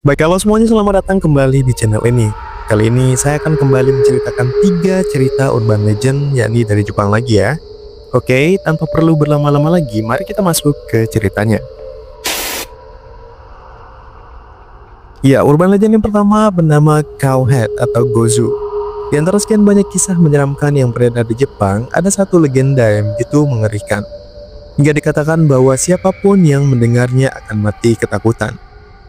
Baik, halo semuanya, selamat datang kembali di channel ini. Kali ini saya akan kembali menceritakan 3 cerita urban legend, yakni dari Jepang lagi ya. Oke, tanpa perlu berlama-lama lagi, mari kita masuk ke ceritanya. Ya, urban legend yang pertama bernama Cowhead atau Gozu. Di antara sekian banyak kisah menyeramkan yang beredar di Jepang, ada satu legenda yang begitu mengerikan. Hingga dikatakan bahwa siapapun yang mendengarnya akan mati ketakutan.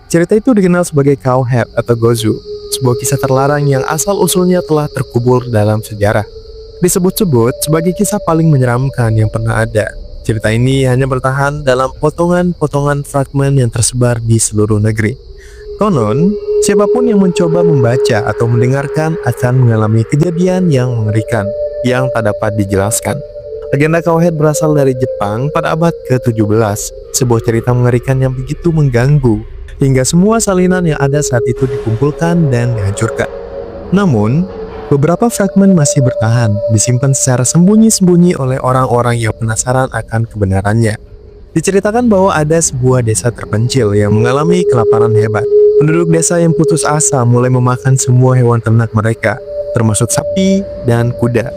Cerita itu dikenal sebagai Cowhead atau Gozu, sebuah kisah terlarang yang asal-usulnya telah terkubur dalam sejarah. Disebut-sebut sebagai kisah paling menyeramkan yang pernah ada. Cerita ini hanya bertahan dalam potongan-potongan fragmen yang tersebar di seluruh negeri. Konon, siapapun yang mencoba membaca atau mendengarkan akan mengalami kejadian yang mengerikan, yang tak dapat dijelaskan. Legenda Cowhead berasal dari Jepang pada abad ke-17, sebuah cerita mengerikan yang begitu mengganggu, hingga semua salinan yang ada saat itu dikumpulkan dan dihancurkan. Namun, beberapa fragmen masih bertahan, disimpan secara sembunyi-sembunyi oleh orang-orang yang penasaran akan kebenarannya. Diceritakan bahwa ada sebuah desa terpencil yang mengalami kelaparan hebat. Penduduk desa yang putus asa mulai memakan semua hewan ternak mereka, termasuk sapi dan kuda,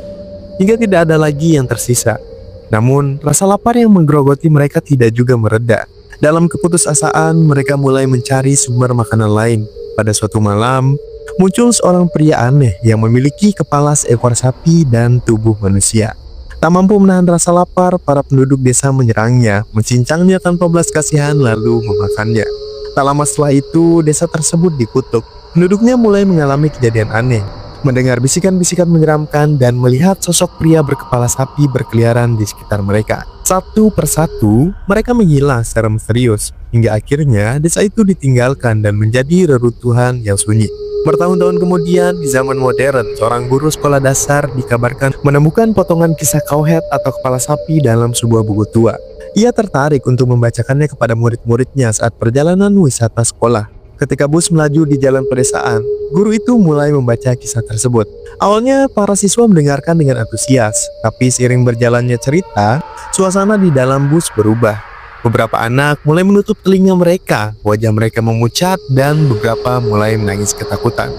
hingga tidak ada lagi yang tersisa. Namun, rasa lapar yang menggerogoti mereka tidak juga mereda. Dalam keputusasaan, mereka mulai mencari sumber makanan lain. Pada suatu malam, muncul seorang pria aneh yang memiliki kepala seekor sapi dan tubuh manusia. Tak mampu menahan rasa lapar, para penduduk desa menyerangnya, mencincangnya tanpa belas kasihan lalu memakannya. Tak lama setelah itu, desa tersebut dikutuk. Penduduknya mulai mengalami kejadian aneh, mendengar bisikan-bisikan menyeramkan dan melihat sosok pria berkepala sapi berkeliaran di sekitar mereka. Satu persatu, mereka menghilang secara misterius, hingga akhirnya desa itu ditinggalkan dan menjadi reruntuhan yang sunyi. Bertahun-tahun kemudian, di zaman modern, seorang guru sekolah dasar dikabarkan menemukan potongan kisah Cowhead atau kepala sapi dalam sebuah buku tua. Ia tertarik untuk membacakannya kepada murid-muridnya saat perjalanan wisata sekolah. Ketika bus melaju di jalan pedesaan, guru itu mulai membaca kisah tersebut. Awalnya, para siswa mendengarkan dengan antusias, tapi seiring berjalannya cerita, suasana di dalam bus berubah. Beberapa anak mulai menutup telinga mereka, wajah mereka memucat, dan beberapa mulai menangis ketakutan.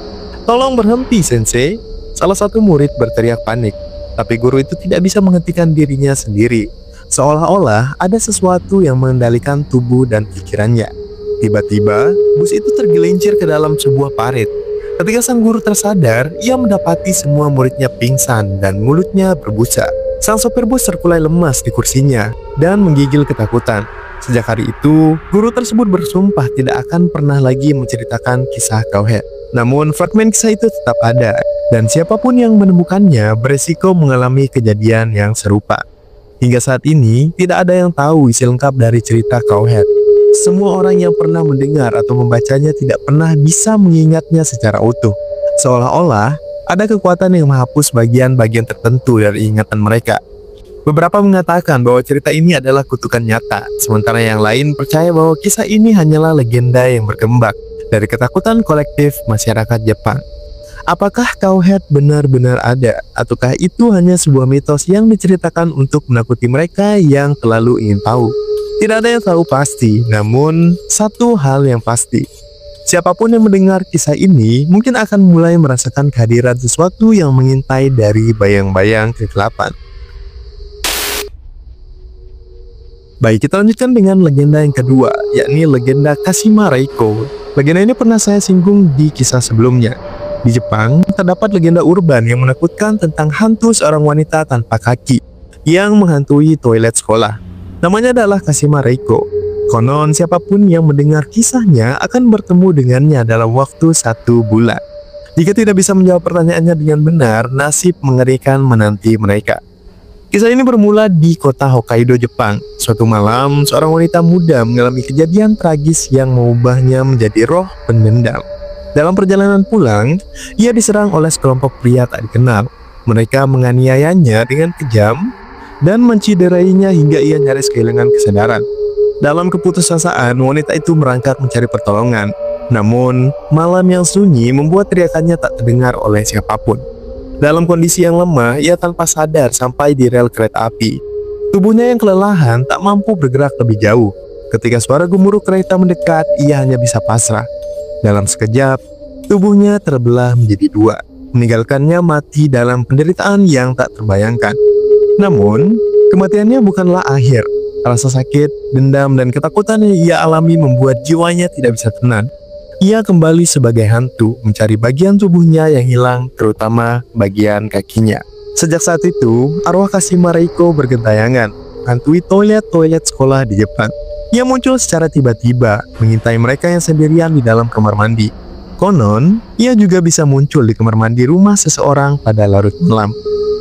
"Tolong berhenti, Sensei!" Salah satu murid berteriak panik, tapi guru itu tidak bisa menghentikan dirinya sendiri. Seolah-olah ada sesuatu yang mengendalikan tubuh dan pikirannya. Tiba-tiba, bus itu tergelincir ke dalam sebuah parit. Ketika sang guru tersadar, ia mendapati semua muridnya pingsan dan mulutnya berbusa. Sang sopir bus terkulai lemas di kursinya dan menggigil ketakutan. Sejak hari itu, guru tersebut bersumpah tidak akan pernah lagi menceritakan kisah Cowhead. Namun, fragmen kisah itu tetap ada, dan siapapun yang menemukannya beresiko mengalami kejadian yang serupa. Hingga saat ini, tidak ada yang tahu isi lengkap dari cerita Cowhead. Semua orang yang pernah mendengar atau membacanya tidak pernah bisa mengingatnya secara utuh. Seolah-olah ada kekuatan yang menghapus bagian-bagian tertentu dari ingatan mereka. Beberapa mengatakan bahwa cerita ini adalah kutukan nyata, sementara yang lain percaya bahwa kisah ini hanyalah legenda yang berkembang dari ketakutan kolektif masyarakat Jepang. Apakah Cowhead benar-benar ada, ataukah itu hanya sebuah mitos yang diceritakan untuk menakuti mereka yang terlalu ingin tahu? Tidak ada yang tahu pasti, namun satu hal yang pasti, siapapun yang mendengar kisah ini mungkin akan mulai merasakan kehadiran sesuatu yang mengintai dari bayang-bayang kegelapan. Baik, kita lanjutkan dengan legenda yang kedua, yakni legenda Kashima Reiko. Legenda ini pernah saya singgung di kisah sebelumnya. Di Jepang, terdapat legenda urban yang menakutkan tentang hantu seorang wanita tanpa kaki yang menghantui toilet sekolah. Namanya adalah Kashima Reiko. Konon, siapapun yang mendengar kisahnya akan bertemu dengannya dalam waktu 1 bulan. Jika tidak bisa menjawab pertanyaannya dengan benar, nasib mengerikan menanti mereka. Kisah ini bermula di kota Hokkaido, Jepang. Suatu malam, seorang wanita muda mengalami kejadian tragis yang mengubahnya menjadi roh pendendam. Dalam perjalanan pulang, ia diserang oleh sekelompok pria tak dikenal. Mereka menganiayanya dengan kejam dan menciderainya hingga ia nyaris kehilangan kesadaran. Dalam keputusasaan, wanita itu merangkak mencari pertolongan. Namun, malam yang sunyi membuat teriakannya tak terdengar oleh siapapun. Dalam kondisi yang lemah, ia tanpa sadar sampai di rel kereta api. Tubuhnya yang kelelahan tak mampu bergerak lebih jauh. Ketika suara gemuruh kereta mendekat, ia hanya bisa pasrah. Dalam sekejap, tubuhnya terbelah menjadi dua, meninggalkannya mati dalam penderitaan yang tak terbayangkan. Namun, kematiannya bukanlah akhir. Rasa sakit, dendam, dan ketakutan yang ia alami membuat jiwanya tidak bisa tenang. Ia kembali sebagai hantu, mencari bagian tubuhnya yang hilang, terutama bagian kakinya. Sejak saat itu, arwah Kashima Reiko bergentayangan, menghantui toilet-toilet sekolah di Jepang. Ia muncul secara tiba-tiba, mengintai mereka yang sendirian di dalam kamar mandi. Konon, ia juga bisa muncul di kamar mandi rumah seseorang pada larut malam.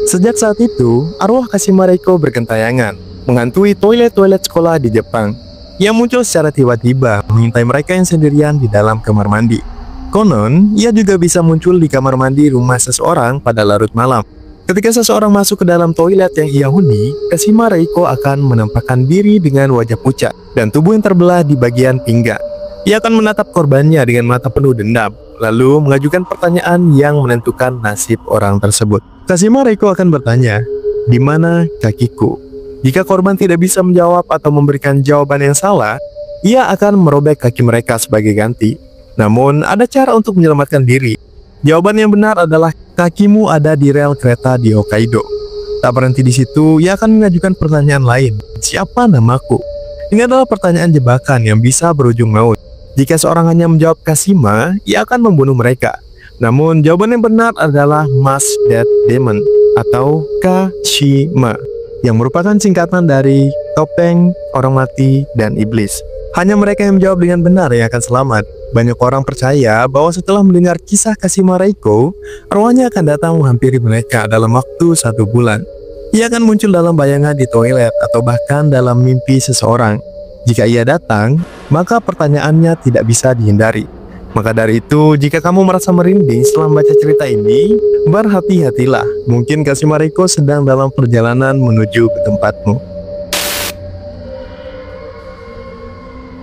Sejak saat itu, arwah Kashima Reiko bergentayangan, menghantui toilet-toilet sekolah di Jepang. Ia muncul secara tiba-tiba, mengintai mereka yang sendirian di dalam kamar mandi. Konon, ia juga bisa muncul di kamar mandi rumah seseorang pada larut malam. Ketika seseorang masuk ke dalam toilet yang ia huni, Kashima Reiko akan menampakkan diri dengan wajah pucat dan tubuh yang terbelah di bagian pinggang. Ia akan menatap korbannya dengan mata penuh dendam, lalu mengajukan pertanyaan yang menentukan nasib orang tersebut. Kashima Reiko akan bertanya, "Di mana kakiku?" Jika korban tidak bisa menjawab atau memberikan jawaban yang salah, ia akan merobek kaki mereka sebagai ganti. Namun, ada cara untuk menyelamatkan diri. Jawaban yang benar adalah kakimu ada di rel kereta di Hokkaido. Tak berhenti di situ, ia akan mengajukan pertanyaan lain. Siapa namaku? Ini adalah pertanyaan jebakan yang bisa berujung maut. Jika seorang hanya menjawab Kashima, ia akan membunuh mereka. Namun, jawaban yang benar adalah Mask Dead Demon atau Kashima, yang merupakan singkatan dari topeng, orang mati, dan iblis. Hanya mereka yang menjawab dengan benar yang akan selamat. Banyak orang percaya bahwa setelah mendengar kisah Kashima Reiko, arwahnya akan datang menghampiri mereka dalam waktu 1 bulan. Ia akan muncul dalam bayangan di toilet atau bahkan dalam mimpi seseorang. Jika ia datang, maka pertanyaannya tidak bisa dihindari. Maka dari itu, jika kamu merasa merinding setelah membaca cerita ini, berhati-hatilah. Mungkin Kashima Reiko sedang dalam perjalanan menuju ke tempatmu.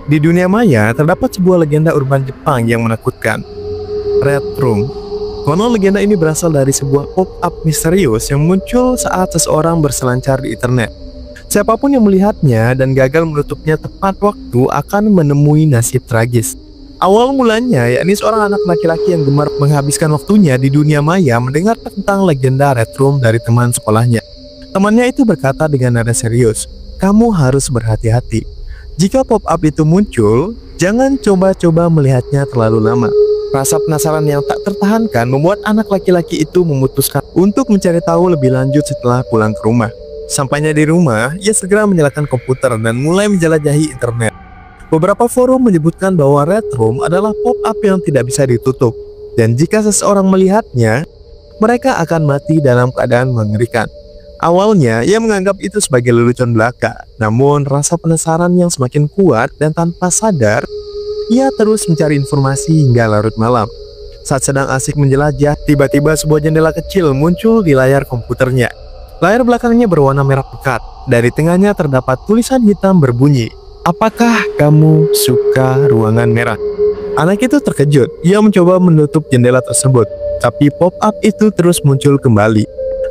Di dunia maya, terdapat sebuah legenda urban Jepang yang menakutkan. Red Room. Konon legenda ini berasal dari sebuah pop-up misterius yang muncul saat seseorang berselancar di internet. Siapapun yang melihatnya dan gagal menutupnya tepat waktu akan menemui nasib tragis. Awal mulanya, yakni seorang anak laki-laki yang gemar menghabiskan waktunya di dunia maya mendengar tentang legenda Red Room dari teman sekolahnya. Temannya itu berkata dengan nada serius, "Kamu harus berhati-hati. Jika pop-up itu muncul, jangan coba-coba melihatnya terlalu lama." Rasa penasaran yang tak tertahankan membuat anak laki-laki itu memutuskan untuk mencari tahu lebih lanjut setelah pulang ke rumah. Sampainya di rumah, ia segera menyalakan komputer dan mulai menjelajahi internet. Beberapa forum menyebutkan bahwa Red Room adalah pop-up yang tidak bisa ditutup, dan jika seseorang melihatnya, mereka akan mati dalam keadaan mengerikan. Awalnya, ia menganggap itu sebagai lelucon belaka, namun rasa penasaran yang semakin kuat dan tanpa sadar, ia terus mencari informasi hingga larut malam. Saat sedang asik menjelajah, tiba-tiba sebuah jendela kecil muncul di layar komputernya. Layar belakangnya berwarna merah pekat, dari tengahnya terdapat tulisan hitam berbunyi, "Apakah kamu suka ruangan merah?" Anak itu terkejut. Ia mencoba menutup jendela tersebut, tapi pop-up itu terus muncul kembali.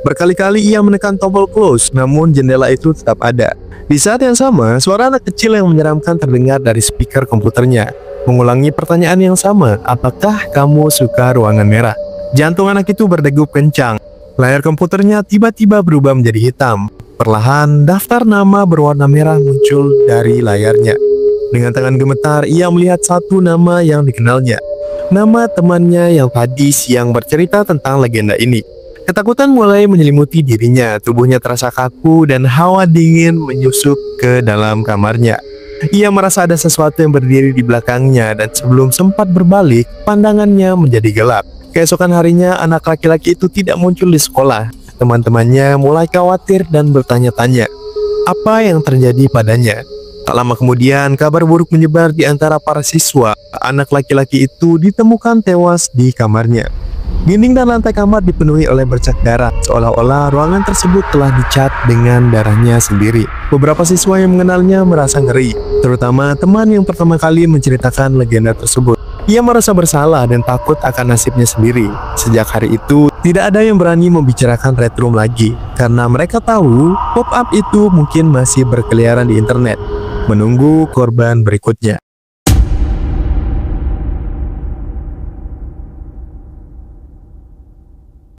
Berkali-kali ia menekan tombol close, namun jendela itu tetap ada. Di saat yang sama, suara anak kecil yang menyeramkan terdengar dari speaker komputernya, mengulangi pertanyaan yang sama, "Apakah kamu suka ruangan merah?" Jantung anak itu berdegup kencang. Layar komputernya tiba-tiba berubah menjadi hitam. Perlahan, daftar nama berwarna merah muncul dari layarnya. Dengan tangan gemetar, ia melihat satu nama yang dikenalnya. Nama temannya yang tadi siang bercerita tentang legenda ini. Ketakutan mulai menyelimuti dirinya, tubuhnya terasa kaku dan hawa dingin menyusup ke dalam kamarnya. Ia merasa ada sesuatu yang berdiri di belakangnya dan sebelum sempat berbalik, pandangannya menjadi gelap. Keesokan harinya, anak laki-laki itu tidak muncul di sekolah. Teman-temannya mulai khawatir dan bertanya-tanya, apa yang terjadi padanya. Tak lama kemudian, kabar buruk menyebar di antara para siswa. Anak laki-laki itu ditemukan tewas di kamarnya. Dinding dan lantai kamar dipenuhi oleh bercak darah, seolah-olah ruangan tersebut telah dicat dengan darahnya sendiri. Beberapa siswa yang mengenalnya merasa ngeri, terutama teman yang pertama kali menceritakan legenda tersebut. Ia merasa bersalah dan takut akan nasibnya sendiri. Sejak hari itu, tidak ada yang berani membicarakan Red Room lagi, karena mereka tahu pop-up itu mungkin masih berkeliaran di internet, menunggu korban berikutnya.